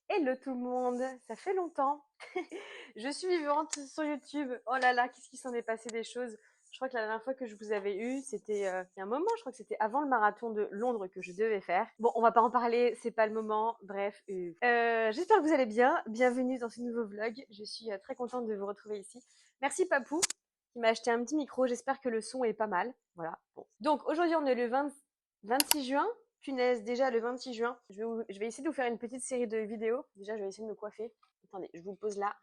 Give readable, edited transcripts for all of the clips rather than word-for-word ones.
Hello tout le monde, ça fait longtemps. Je suis vivante sur YouTube. Oh là là, qu'est-ce qui s'en est passé des choses. Je crois que la dernière fois que je vous avais eu, c'était il y a un moment, je crois que c'était avant le marathon de Londres que je devais faire. Bon, on va pas en parler, c'est pas le moment. Bref, j'espère que vous allez bien. Bienvenue dans ce nouveau vlog. Je suis très contente de vous retrouver ici. Merci Papou qui m'a acheté un petit micro. J'espère que le son est pas mal. Voilà. Bon. Donc aujourd'hui, on est le 26 juin. Punaise, déjà le 26 juin. Je vais essayer de vous faire une petite série de vidéos. Déjà, je vais essayer de me coiffer. Attendez, je vous pose là.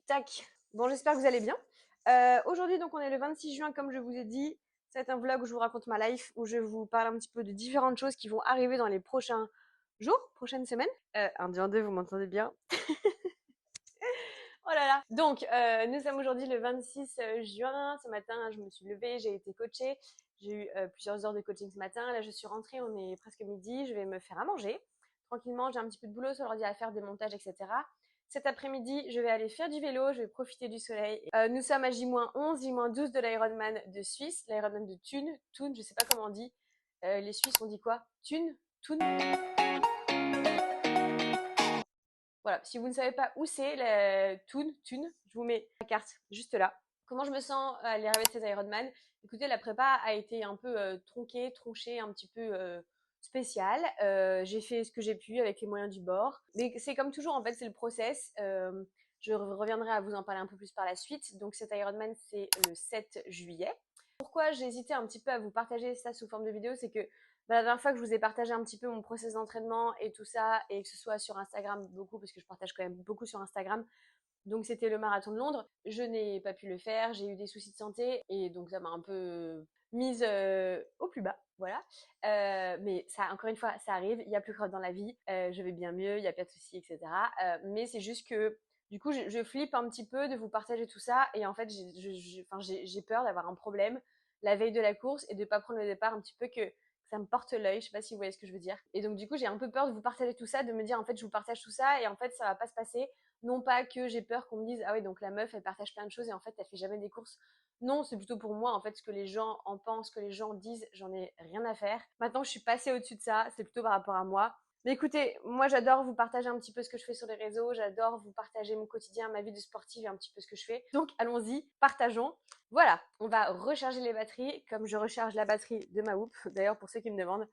Tac. Bon, j'espère que vous allez bien. Aujourd'hui, donc, on est le 26 juin, comme je vous ai dit. C'est un vlog où je vous raconte ma life, où je vous parle un petit peu de différentes choses qui vont arriver dans les prochains jours, prochaines semaines. 1, 2, 1, 2, vous m'entendez bien? Oh là là. Donc, nous sommes aujourd'hui le 26 juin. Ce matin, je me suis levée, j'ai été coachée. J'ai eu plusieurs heures de coaching ce matin. Là, je suis rentrée, on est presque midi. Je vais me faire à manger. Tranquillement, j'ai un petit peu de boulot sur l'ordi à faire, des montages, etc. Cet après-midi, je vais aller faire du vélo, je vais profiter du soleil. Nous sommes à J-11, J-12 de l'Ironman de Suisse, l'Ironman de Thun. Thun, je sais pas comment on dit. Les Suisses, on dit quoi? Thun? Thun? Voilà, si vous ne savez pas où c'est, Thun, je vous mets la carte juste là. Comment je me sens à l'arrivée de ces Ironman? Écoutez, la prépa a été un peu tronchée, un petit peu spéciale. J'ai fait ce que j'ai pu avec les moyens du bord. Mais c'est comme toujours, en fait, c'est le process. Je reviendrai à vous en parler un peu plus par la suite. Donc cet Ironman, c'est le 7 juillet. Pourquoi j'ai hésité un petit peu à vous partager ça sous forme de vidéo, c'est que la dernière fois que je vous ai partagé un petit peu mon process d'entraînement et tout ça, et que ce soit sur Instagram beaucoup, parce que je partage quand même beaucoup sur Instagram, donc c'était le marathon de Londres, je n'ai pas pu le faire, j'ai eu des soucis de santé, et donc ça m'a un peu mise au plus bas, voilà. Mais ça, encore une fois, ça arrive, il y a plus grave dans la vie, je vais bien mieux, il n'y a pas de soucis, etc. Mais c'est juste que du coup, je flippe un petit peu de vous partager tout ça, et en fait, j'ai peur d'avoir un problème la veille de la course et de pas prendre le départ un petit peu que ça me porte l'œil, je sais pas si vous voyez ce que je veux dire. Et donc du coup, j'ai un peu peur de vous partager tout ça, de me dire en fait, je vous partage tout ça et en fait, ça va pas se passer. Non pas que j'ai peur qu'on me dise ah oui, donc la meuf, elle partage plein de choses et en fait, elle fait jamais des courses. Non, c'est plutôt pour moi en fait ce que les gens en pensent, ce que les gens disent, j'en ai rien à faire. Maintenant, je suis passée au-dessus de ça, c'est plutôt par rapport à moi. Mais écoutez, moi j'adore vous partager un petit peu ce que je fais sur les réseaux, j'adore vous partager mon quotidien, ma vie de sportive et un petit peu ce que je fais. Donc allons-y, partageons. Voilà, on va recharger les batteries comme je recharge la batterie de ma Whoop. D'ailleurs, pour ceux qui me demandent,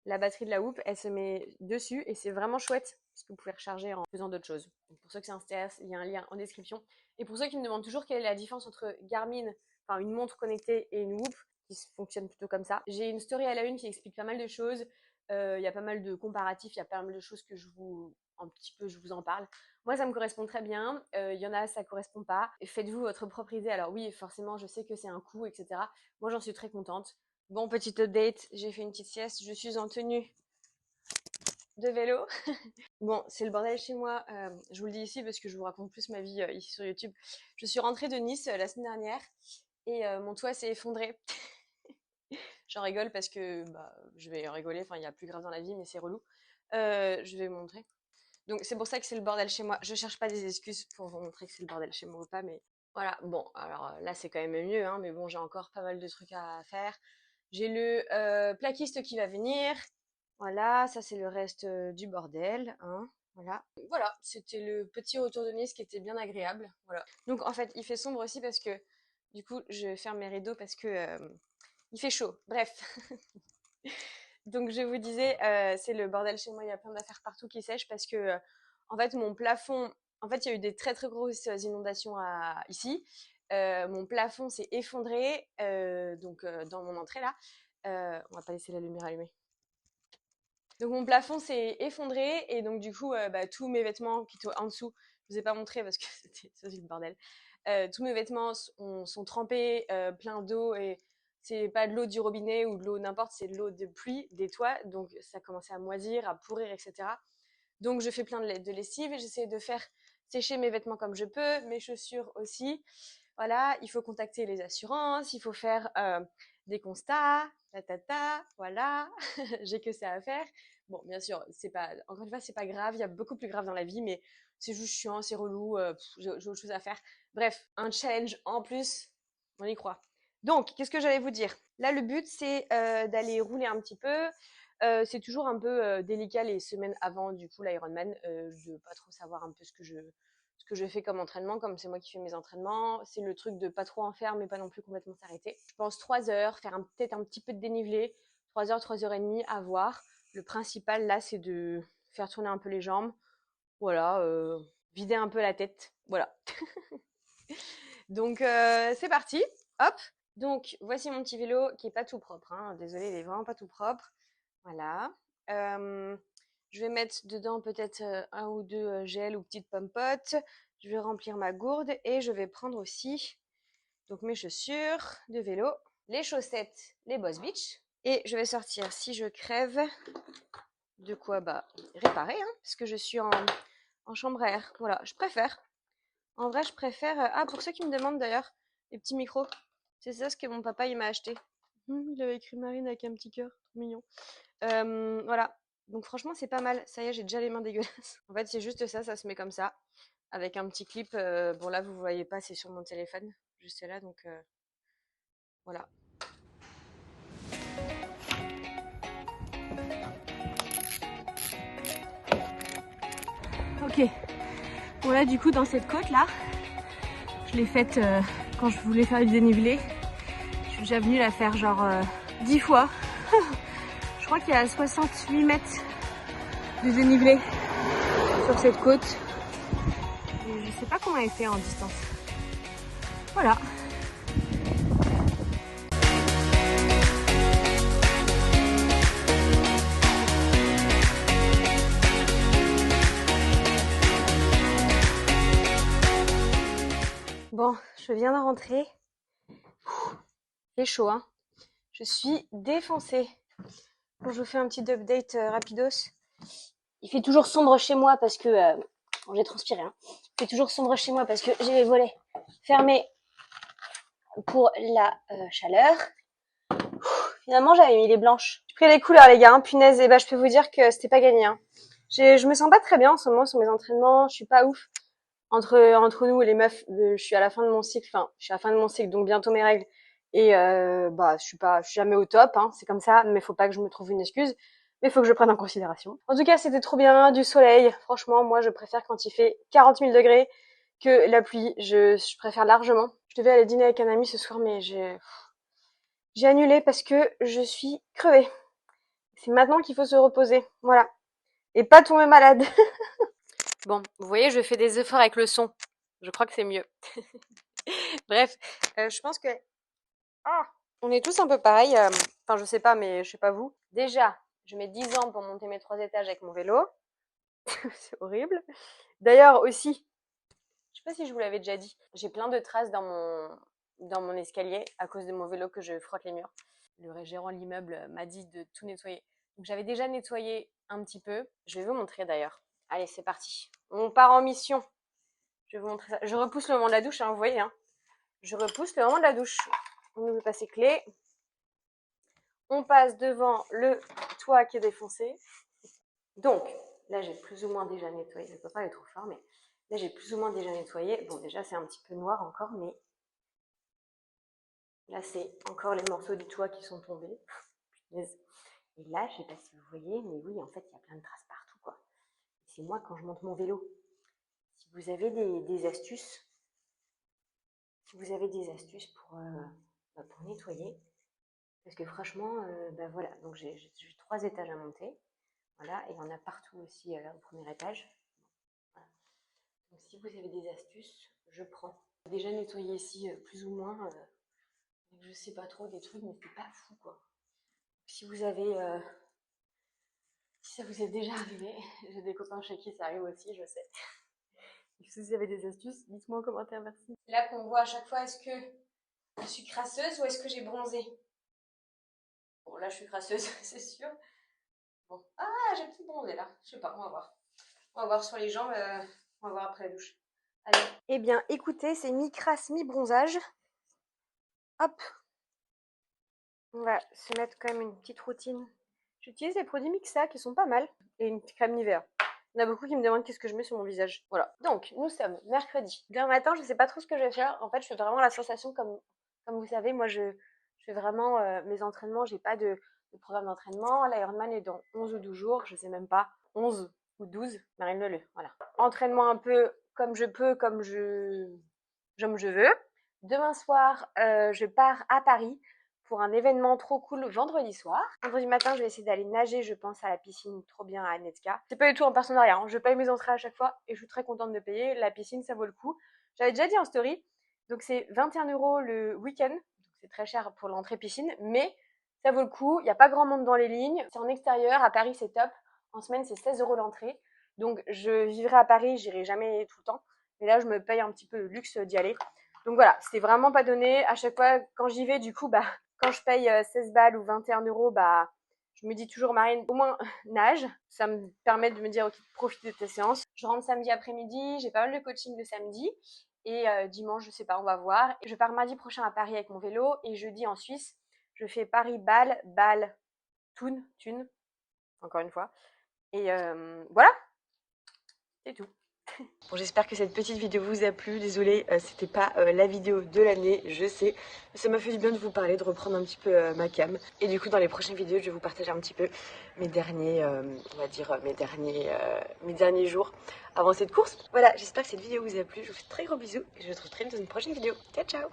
la batterie de la Whoop, elle se met dessus et c'est vraiment chouette parce que vous pouvez recharger en faisant d'autres choses. Donc pour ceux qui s'intéressent, il y a un lien en description. Et pour ceux qui me demandent toujours quelle est la différence entre Garmin, enfin une montre connectée et une Whoop, qui fonctionne plutôt comme ça, j'ai une story à la une qui explique pas mal de choses. Il y a pas mal de comparatifs, il y a pas mal de choses que je vous en parle. Moi, ça me correspond très bien. Il y en a, ça correspond pas. Faites-vous votre propre idée. Alors oui, forcément, je sais que c'est un coût, etc. Moi, j'en suis très contente. Bon, petite update, j'ai fait une petite sieste, je suis en tenue de vélo. Bon, c'est le bordel chez moi, je vous le dis ici parce que je vous raconte plus ma vie ici sur YouTube. Je suis rentrée de Nice la semaine dernière et mon toit s'est effondré. J'en rigole parce que je vais rigoler, enfin il y a plus grave dans la vie mais c'est relou. Je vais vous montrer. Donc c'est pour ça que c'est le bordel chez moi. Je cherche pas des excuses pour vous montrer que c'est le bordel chez moi ou pas, mais voilà. Bon, alors là c'est quand même mieux, hein, mais bon j'ai encore pas mal de trucs à faire. J'ai le plaquiste qui va venir. Voilà, ça c'est le reste du bordel, hein. Voilà. Voilà, c'était le petit retour de Nice qui était bien agréable. Voilà. Donc en fait, il fait sombre aussi parce que du coup, je ferme mes rideaux parce que il fait chaud. Bref. Donc je vous disais, c'est le bordel chez moi, il y a plein d'affaires partout qui sèchent parce que en fait mon plafond, en fait il y a eu des très très grosses inondations ici. Mon plafond s'est effondré dans mon entrée là. On va pas laisser la lumière allumée. Donc mon plafond s'est effondré et donc du coup tous mes vêtements qui étaient en dessous, je vous ai pas montré parce que c'était aussi le bordel. Tous mes vêtements sont trempés, plein d'eau et c'est pas de l'eau du robinet ou de l'eau n'importe, c'est de l'eau de pluie des toits, donc ça commençait à moisir, à pourrir, etc. Donc je fais plein de lessive et j'essaie de faire sécher mes vêtements comme je peux, mes chaussures aussi. Voilà, il faut contacter les assurances, il faut faire des constats, voilà, j'ai que ça à faire. Bon, bien sûr, c'est pas, encore une fois, c'est pas grave, il y a beaucoup plus grave dans la vie, mais c'est juste chiant, c'est relou, j'ai autre chose à faire. Bref, un challenge en plus, on y croit. Donc, qu'est-ce que j'allais vous dire? Là, le but, c'est d'aller rouler un petit peu. C'est toujours un peu délicat les semaines avant du coup l'Ironman, de pas trop savoir un peu ce que je fais comme entraînement, comme c'est moi qui fais mes entraînements. C'est le truc de pas trop en faire, mais pas non plus complètement s'arrêter. Je pense 3 heures, faire peut-être un petit peu de dénivelé, 3 heures, 3 heures et demie à voir. Le principal là, c'est de faire tourner un peu les jambes, voilà, vider un peu la tête, voilà. Donc c'est parti, hop. Donc voici mon petit vélo qui est pas tout propre, hein. Désolée, il est vraiment pas tout propre. Voilà. Je vais mettre dedans peut-être un ou deux gels ou petites pommes-potes. Je vais remplir ma gourde et je vais prendre aussi donc mes chaussures de vélo, les chaussettes, les Boss Beach. Et je vais sortir, si je crève, de quoi réparer, hein, parce que je suis en chambre à air. Voilà, je préfère. En vrai, je préfère. Ah, pour ceux qui me demandent d'ailleurs, les petits micros, c'est ça ce que mon papa il m'a acheté. Il avait écrit Marine avec un petit cœur, trop mignon. Voilà. Donc franchement, c'est pas mal. Ça y est, j'ai déjà les mains dégueulasses. En fait, c'est juste ça, ça se met comme ça, avec un petit clip. Bon là, vous voyez pas, c'est sur mon téléphone, juste là, donc voilà. Ok. Bon là, du coup, dans cette côte là, je l'ai faite quand je voulais faire du dénivelé. Je suis déjà venue la faire genre 10 fois. Je crois qu'il y a 68 mètres de dénivelé sur cette côte. Et je sais pas comment elle fait en distance. Voilà. Bon, je viens de rentrer. C'est chaud, hein. Je suis défoncée. Bon, je vous fais un petit update rapidos. Il fait toujours sombre chez moi parce que... bon, j'ai transpiré, hein. Il fait toujours sombre chez moi parce que j'ai les volets fermés pour la chaleur. Finalement, j'avais mis les blanches. J'ai pris les couleurs, les gars, hein, punaise. Et je peux vous dire que c'était pas gagné, hein. Je me sens pas très bien en ce moment sur mes entraînements. Je suis pas ouf. Entre nous, les meufs, je suis à la fin de mon cycle. Enfin, je suis à la fin de mon cycle, donc bientôt mes règles. Et je suis jamais au top, hein. C'est comme ça. Mais faut pas que je me trouve une excuse. Mais faut que je prenne en considération. En tout cas, c'était trop bien, du soleil. Franchement, moi, je préfère quand il fait 40 000 degrés que la pluie. Je préfère largement. Je devais aller dîner avec un ami ce soir, mais j'ai annulé parce que je suis crevée. C'est maintenant qu'il faut se reposer. Voilà. Et pas tomber malade. Bon, vous voyez, je fais des efforts avec le son. Je crois que c'est mieux. Bref, je pense que... Ah, on est tous un peu pareil. Enfin, je sais pas, mais je sais pas vous. Déjà, je mets 10 ans pour monter mes 3 étages avec mon vélo. C'est horrible. D'ailleurs, aussi, je sais pas si je vous l'avais déjà dit, j'ai plein de traces dans mon escalier à cause de mon vélo que je frotte les murs. Le gérant de l'immeuble m'a dit de tout nettoyer. Donc j'avais déjà nettoyé un petit peu. Je vais vous montrer d'ailleurs. Allez, c'est parti. On part en mission. Je vais vous montrer ça. Je repousse le moment de la douche, hein, vous voyez. Hein. Je repousse le moment de la douche. On ouvre passer clé. On passe devant le toit qui est défoncé. Donc, là, j'ai plus ou moins déjà nettoyé. Je ne peux pas aller trop fort, mais là, j'ai plus ou moins déjà nettoyé. Bon, déjà, c'est un petit peu noir encore, mais là, c'est encore les morceaux du toit qui sont tombés. Et là, je ne sais pas si vous voyez, mais oui, en fait, il y a plein de traces partout, quoi. C'est moi quand je monte mon vélo. Si vous avez des astuces, pour nettoyer, parce que franchement, voilà, donc j'ai 3 étages à monter, voilà, et il y en a partout aussi au premier étage. Voilà. Donc si vous avez des astuces, je prends. J'ai déjà nettoyé ici plus ou moins, je sais pas trop des trucs, mais c'est pas fou quoi. Si vous avez, si ça vous est déjà arrivé, j'ai des copains chez qui ça arrive aussi, je sais. Si vous avez des astuces, dites-moi en commentaire, merci. C'est là qu'on voit à chaque fois, est-ce que je suis crasseuse ou est-ce que j'ai bronzé? Bon, là, je suis crasseuse, c'est sûr. Bon. Ah, j'ai peut-être bronzé là. Je sais pas, on va voir. On va voir sur les jambes, on va voir après la douche. Allez. Eh bien, écoutez, c'est mi-crasse, mi-bronzage. Hop. On va se mettre quand même une petite routine. J'utilise les produits Mixa qui sont pas mal. Et une crème Nivea. Il y en a beaucoup qui me demandent qu'est-ce que je mets sur mon visage. Voilà. Donc, nous sommes mercredi. Demain matin, je sais pas trop ce que je vais faire. En fait, je fais vraiment la sensation comme vous savez, moi je fais vraiment mes entraînements. J'ai pas de le programme d'entraînement. L'Ironman est dans 11 ou 12 jours, je sais même pas. 11 ou 12, Marine Leleu, voilà. Entraînement un peu comme je peux, comme je veux. Demain soir, je pars à Paris pour un événement trop cool vendredi soir. Vendredi matin, je vais essayer d'aller nager, je pense, à la piscine trop bien à Anetka. C'est pas du tout en partenariat, hein. Je paye mes entrées à chaque fois et je suis très contente de payer. La piscine, ça vaut le coup. J'avais déjà dit en story, donc c'est 21 € le week-end. C'est très cher pour l'entrée piscine, mais ça vaut le coup. Il n'y a pas grand monde dans les lignes. C'est en extérieur, à Paris, c'est top. En semaine, c'est 16 € l'entrée. Donc je vivrai à Paris, j'irai jamais tout le temps. Mais là, je me paye un petit peu le luxe d'y aller. Donc voilà, c'était vraiment pas donné. À chaque fois, quand j'y vais, du coup, quand je paye 16 balles ou 21 €, je me dis toujours, Marine, au moins nage. Ça me permet de me dire, ok, profite de tes séances. Je rentre samedi après-midi, j'ai pas mal de coaching le samedi. Et dimanche, je sais pas, on va voir. Je pars mardi prochain à Paris avec mon vélo. Et jeudi en Suisse, je fais Paris-Bâle, Thun, encore une fois. Et voilà, c'est tout. Bon, j'espère que cette petite vidéo vous a plu. Désolée, c'était pas la vidéo de l'année, je sais. Ça m'a fait du bien de vous parler, de reprendre un petit peu ma cam. Et du coup, dans les prochaines vidéos, je vais vous partager un petit peu mes derniers, on va dire, mes derniers jours avant cette course. Voilà, j'espère que cette vidéo vous a plu. Je vous fais de très gros bisous et je vous retrouve très vite dans une prochaine vidéo. Ciao, ciao!